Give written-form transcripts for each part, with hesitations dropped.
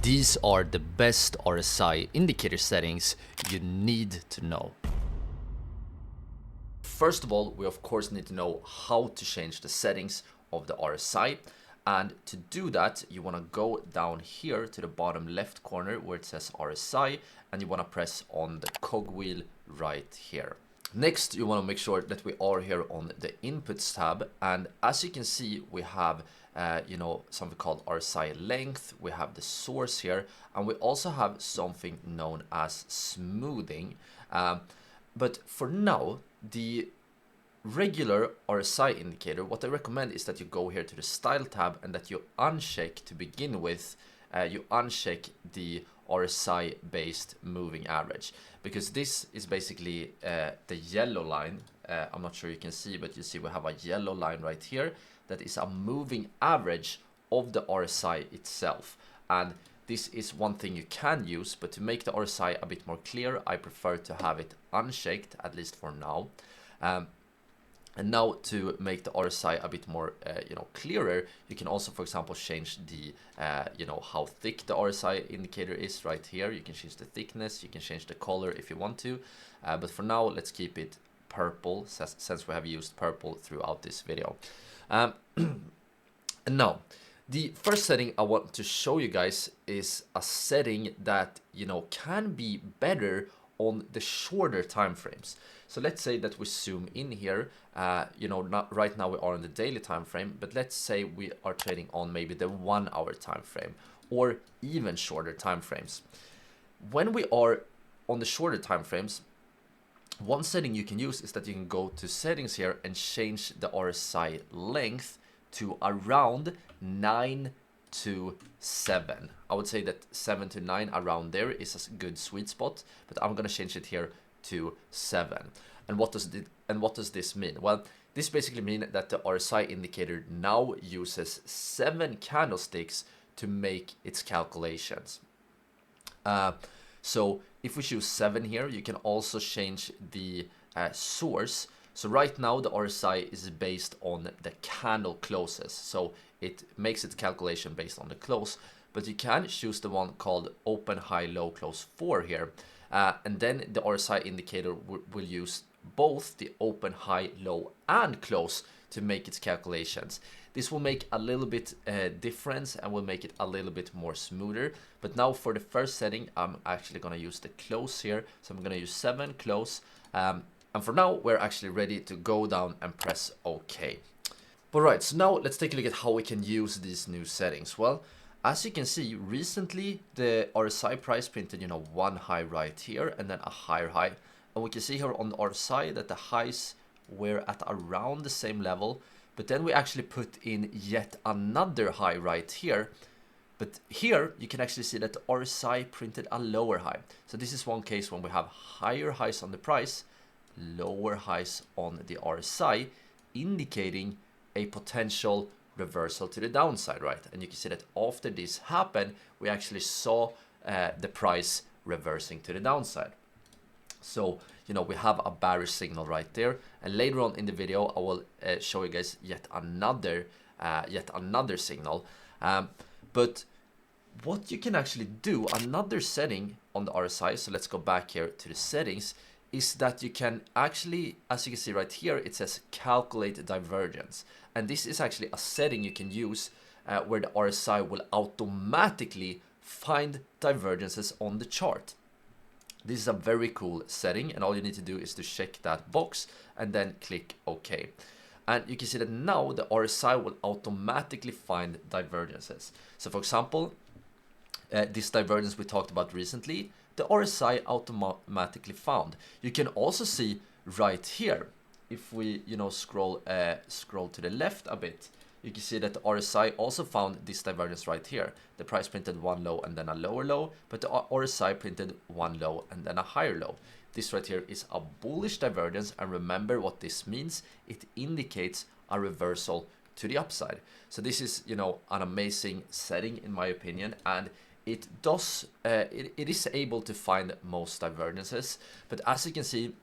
These are the best RSI indicator settings you need to know. First of all, we of course need to know how to change the settings of the RSI. And to do that, you want to go down here to the bottom left corner where it says RSI, and you want to press on the cogwheel right here. Next, you want to make sure that we are here on the inputs tab, and as you can see, we have something called RSI length. We have the source here, and we also have something known as smoothing. But for now, the regular RSI indicator, what I recommend is that you go here to the style tab and that you uncheck to begin with. You uncheck the RSI based moving average, because this is basically the yellow line. I'm not sure you can see, but you see we have a yellow line right here that is a moving average of the RSI itself. And this is one thing you can use, but to make the RSI a bit more clear, I prefer to have it unchecked, at least for now. And now to make the RSI a bit more, clearer, you can also, for example, change the, how thick the RSI indicator is right here. You can change the thickness, you can change the color if you want to. But for now, let's keep it purple, since we have used purple throughout this video. And now, the first setting I want to show you guys is a setting that, can be better on the shorter time frames. So let's say that we zoom in here, not right now we are on the daily time frame, but let's say we are trading on maybe the 1 hour time frame or even shorter time frames. When we are on the shorter time frames, one setting you can use is that you can go to settings here and change the RSI length to around 9 to 7. I would say that 7 to 9 around there is a good sweet spot, but I'm gonna change it here to 7. And what does this mean? Well, this basically means that the RSI indicator now uses 7 candlesticks to make its calculations. So if we choose 7 here, you can also change the source. So right now the RSI is based on the candle closes, so it makes its calculation based on the close, but you can choose the one called open high low close 4 here, and then the RSI indicator will use both the open high low and close to make its calculations. This will make a little bit difference and will make it a little bit more smoother. But now for the first setting, I'm actually going to use the close here, so I'm going to use 7 close. And for now, we're actually ready to go down and press OK. Alright, so now let's take a look at how we can use these new settings. Well, as you can see, recently the RSI price printed, one high right here and then a higher high. And we can see here on the RSI that the highs were at around the same level, but then we actually put in yet another high right here. But here you can actually see that the RSI printed a lower high. So this is one case when we have higher highs on the price, lower highs on the RSI, indicating a potential reversal to the downside, right? And you can see that after this happened, we actually saw the price reversing to the downside. So, we have a bearish signal right there. And later on in the video, I will show you guys yet another signal. But what you can actually do, another setting on the RSI, so let's go back here to the settings, is that you can actually, as you can see right here, it says calculate divergence. And this is actually a setting you can use where the RSI will automatically find divergences on the chart. This is a very cool setting, and all you need to do is to check that box and then click OK. And you can see that now the RSI will automatically find divergences. So for example, this divergence we talked about recently, the RSI automatically found. You can also see right here, if we scroll to the left a bit, you can see that the RSI also found this divergence right here. The price printed one low and then a lower low, but the RSI printed one low and then a higher low. This right here is a bullish divergence, and remember what this means. It indicates a reversal to the upside. So this is an amazing setting in my opinion, and it does it is able to find most divergences. But as you can see,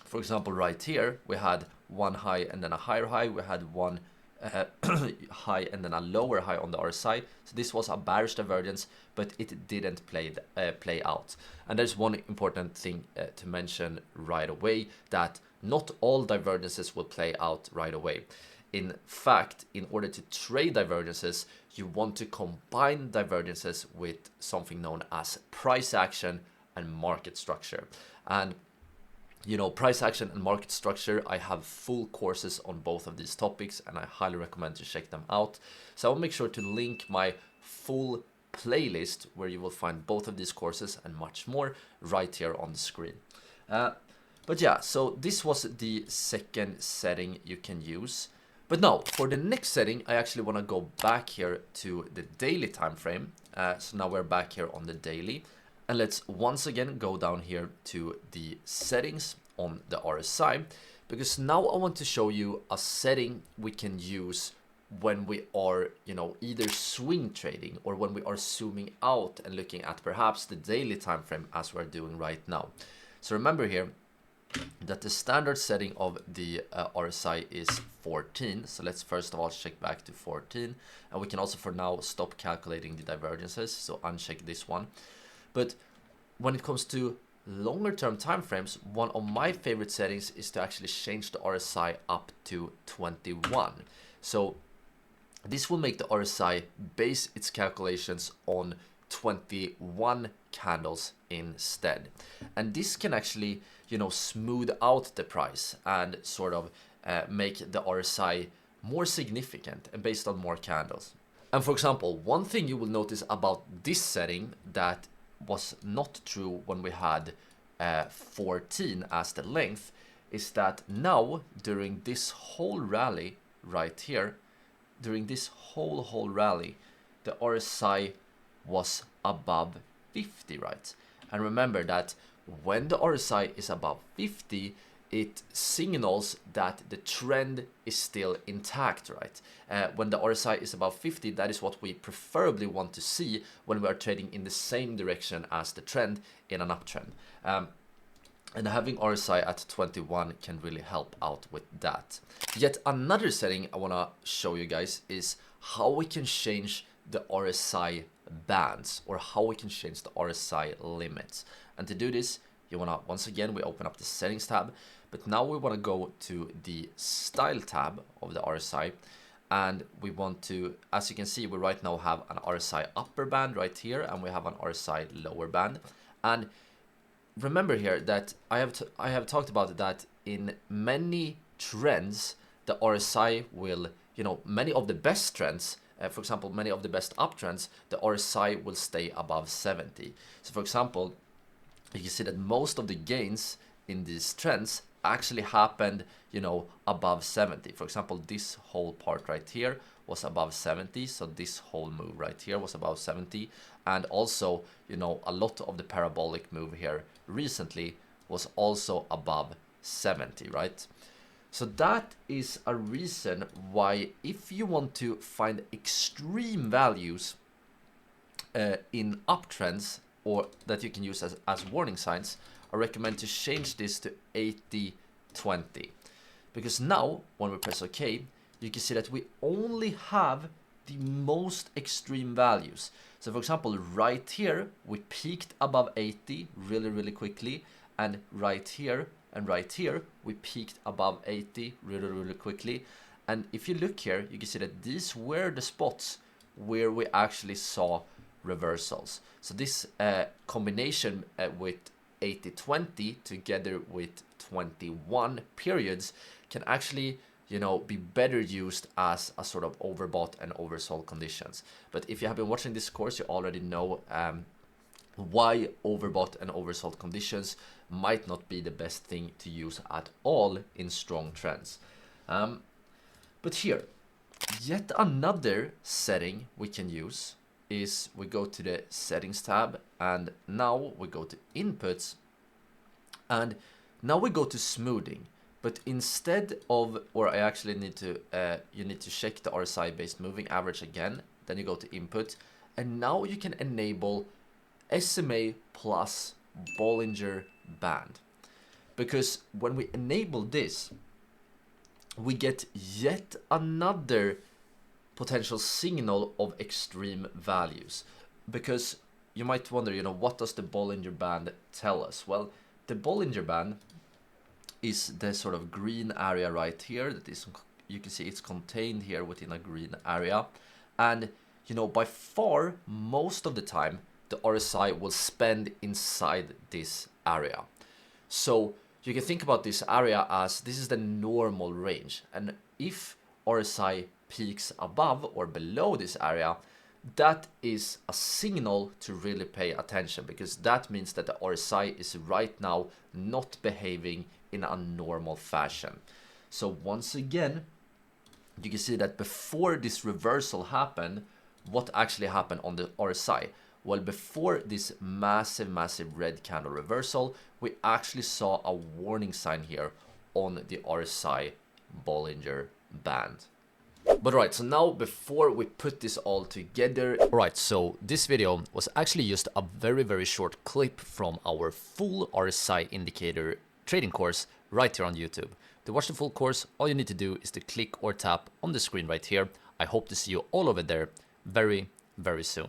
for example, right here we had one high and then a higher high. We had one high and then a lower high on the RSI. So this was a bearish divergence, but it didn't play out. And there's one important thing to mention right away, that not all divergences will play out right away. In fact, in order to trade divergences, you want to combine divergences with something known as price action and market structure. And you know, price action and market structure, I have full courses on both of these topics, and I highly recommend to check them out. So I'll make sure to link my full playlist where you will find both of these courses and much more right here on the screen. But yeah, so this was the second setting you can use. But now for the next setting, I actually want to go back here to the daily time frame. So now we're back here on the daily. And let's once again go down here to the settings on the RSI, because now I want to show you a setting we can use when we are, you know, either swing trading or when we are zooming out and looking at perhaps the daily time frame as we're doing right now. So remember here that the standard setting of the RSI is 14. So let's first of all check back to 14, and we can also for now stop calculating the divergences, so uncheck this one. But when it comes to longer term time frames, one of my favorite settings is to actually change the RSI up to 21. So this will make the RSI base its calculations on 21 candles instead. And this can actually, you know, smooth out the price and sort of make the RSI more significant and based on more candles. And for example, one thing you will notice about this setting that was not true when we had 14 as the length is that now during this whole rally right here, during this whole rally, the RSI was above 50, right? And remember that when the RSI is above 50, it signals that the trend is still intact, right? When the RSI is above 50, that is what we preferably want to see when we are trading in the same direction as the trend in an uptrend. And having RSI at 21 can really help out with that. Yet another setting I want to show you guys is how we can change the RSI bands, or how we can change the RSI limits. And to do this, you want to, once again, we open up the settings tab, but now we want to go to the style tab of the RSI, and we want to, as you can see, we right now have an RSI upper band right here, and we have an RSI lower band. And remember here that I have talked about that in many trends, the RSI will, you know, many of the best trends, for example, many of the best uptrends, the RSI will stay above 70. So for example, you can see that most of the gains in these trends actually happened, you know, above 70. For example, this whole part right here was above 70, so this whole move right here was above 70, and also, you know, a lot of the parabolic move here recently was also above 70, right? So that is a reason why, if you want to find extreme values in uptrends, or that you can use as warning signs, I recommend to change this to 80-20. Because now, when we press OK, you can see that we only have the most extreme values. So for example, right here, we peaked above 80 really quickly, and right here and right here, we peaked above 80 really quickly. And if you look here, you can see that these were the spots where we actually saw reversals. So this combination with 80-20 together with 21 periods can actually, you know, be better used as a sort of overbought and oversold conditions. But if you have been watching this course, you already know why overbought and oversold conditions might not be the best thing to use at all in strong trends. But here, yet another setting we can use is we go to the settings tab, and now we go to inputs, and now we go to smoothing. But instead of, or I actually need to, you need to check the RSI based moving average again, then you go to input, and now you can enable SMA plus Bollinger Band. Because when we enable this, we get yet another potential signal of extreme values. Because you might wonder, you know, what does the Bollinger Band tell us? Well, the Bollinger Band is the sort of green area right here that is, you can see it's contained here within a green area. And, you know, by far, most of the time, the RSI will spend inside this area. So you can think about this area as this is the normal range. And if RSI peaks above or below this area, that is a signal to really pay attention, because that means that the RSI is right now not behaving in a normal fashion. So once again, you can see that before this reversal happened, what actually happened on the RSI? Well, before this massive red candle reversal, we actually saw a warning sign here on the RSI Bollinger Band. But alright, so now before we put this all together, alright, so this video was actually just a very short clip from our full RSI indicator trading course right here on YouTube. To watch the full course, all you need to do is to click or tap on the screen right here. I hope to see you all over there very soon.